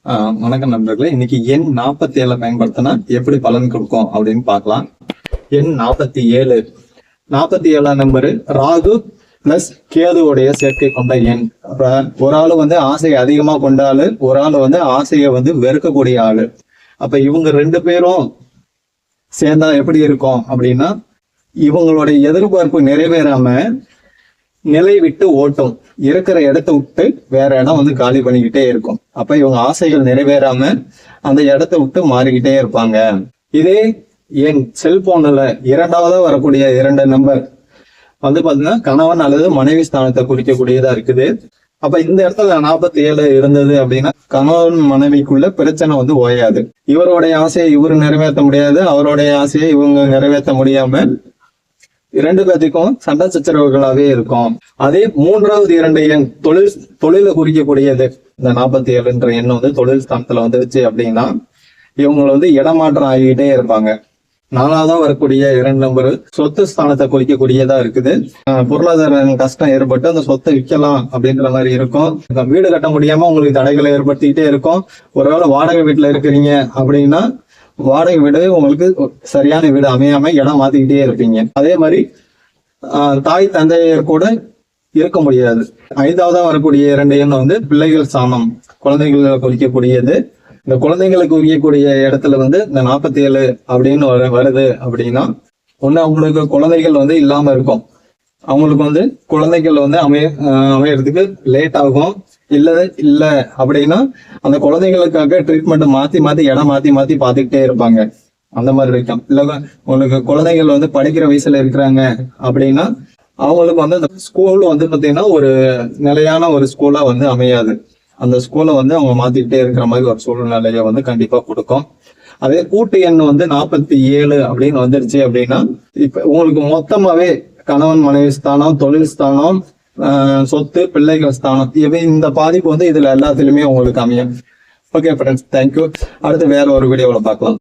வணக்கம் நண்பர்களே. இன்னைக்கு எண் 47 பயன்படுத்தினா எப்படி பலன் கொடுக்கும் அப்படின்னு பார்க்கலாம். எண் 47 47 நம்பரு ராகு பிளஸ் கேதுவோடைய சேர்க்கை கொண்ட எண். ஒரு ஆளு வந்து ஆசையை அதிகமா கொண்ட ஆளு, ஒரு ஆளு வந்து ஆசையை வந்து வெறுக்கக்கூடிய ஆளு. அப்ப இவங்க ரெண்டு பேரும் சேர்ந்தா எப்படி இருக்கும் அப்படின்னா, இவங்களுடைய எதிர்பார்ப்பு நிறைவேறாம நிலை விட்டு ஓட்டும், இருக்கிற இடத்த விட்டு வேற இடம் வந்து காலி பண்ணிக்கிட்டே இருக்கும். அப்ப இவங்க ஆசைகள் நிறைவேறாம அந்த இடத்த விட்டு மாறிக்கிட்டே இருப்பாங்க. இதே என் செல்போன்ல இரண்டாவதா வரக்கூடிய 2 நம்பர் வந்து பாத்தீங்கன்னா கணவன் அல்லது மனைவி ஸ்தானத்தை குறிக்கக்கூடியதா இருக்குது. அப்ப இந்த இடத்துல 47 இருந்தது அப்படின்னா கணவன் மனைவிக்குள்ள பிரச்சனை வந்து ஓயாது. இவருடைய ஆசையை இவரு நிறைவேற்ற முடியாது, அவருடைய ஆசையை இவங்க நிறைவேற்ற முடியாம 2 பேத்துக்கும் சண்டை சச்சரவுகளாவே இருக்கும். அதே 3வது 2 எண் தொழில குறிக்கக்கூடியது. இந்த 47 எண் வந்து தொழில் ஸ்தானத்துல வந்துருச்சு அப்படின்னா இவங்க வந்து இடமாற்றம் ஆகிக்கிட்டே இருப்பாங்க. 4வதா வரக்கூடிய 2 நம்பர் சொத்து ஸ்தானத்தை குறிக்கக்கூடியதா இருக்குது. பொருளாதார கஷ்டம் ஏற்பட்டு அந்த சொத்தை விற்கலாம் அப்படின்ற மாதிரி இருக்கும். வீடு கட்ட முடியாம உங்களுக்கு தடைகளை ஏற்படுத்திக்கிட்டே இருக்கும். ஒருவேளை வாடகை வீட்டுல இருக்கிறீங்க அப்படின்னா வாடகை வீடு உங்களுக்கு சரியான வீடு அமையாம இடம் மாத்திக்கிட்டே இருப்பீங்க. அதே மாதிரி தாய் தந்தையர் கூட இருக்க முடியாது. 5வதா வரக்கூடிய 2 எண் வந்து பிள்ளைகள் ஸ்தானம், குழந்தைகளை குறிக்கக்கூடியது. இந்த குழந்தைங்களுக்கு குறிக்கக்கூடிய இடத்துல வந்து இந்த 47 அப்படின்னு வருது அப்படின்னா ஒண்ணு அவங்களுக்கு குழந்தைகள் வந்து இல்லாம இருக்கும். அவங்களுக்கு வந்து குழந்தைகள் வந்து அமையறதுக்கு லேட் ஆகும். இல்ல அப்படின்னா அந்த குழந்தைகளுக்காக ட்ரீட்மெண்ட் மாத்தி இடம் மாத்தி பார்த்துக்கிட்டே இருப்பாங்க. அந்த மாதிரி இருக்கும். இல்ல உங்களுக்கு குழந்தைகள் வந்து படிக்கிற வயசுல இருக்கிறாங்க அப்படின்னா அவங்களுக்கு வந்து அந்த ஸ்கூல் வந்து பாத்தீங்கன்னா ஒரு நிலையான ஒரு ஸ்கூலா வந்து அமையாது. அந்த ஸ்கூலை வந்து அவங்க மாத்திக்கிட்டே இருக்கிற மாதிரி ஒரு சூழ்நிலையை வந்து கண்டிப்பா கொடுக்கும். அதே கூட்டு எண் வந்து 47 அப்படின்னு வந்துருச்சு அப்படின்னா இப்ப உங்களுக்கு மொத்தமாவே கணவன் மனைவி ஸ்தானம், தொழில் ஸ்தானம், சொத்து, பிள்ளைகள் ஸ்தானம், இந்த பாதிப்பு வந்து இதுல எல்லாத்துலயுமே உங்களுக்கு அமையும். Okay friends, thank you. அடுத்து வேற ஒரு வீடியோவில் பார்க்கலாம்.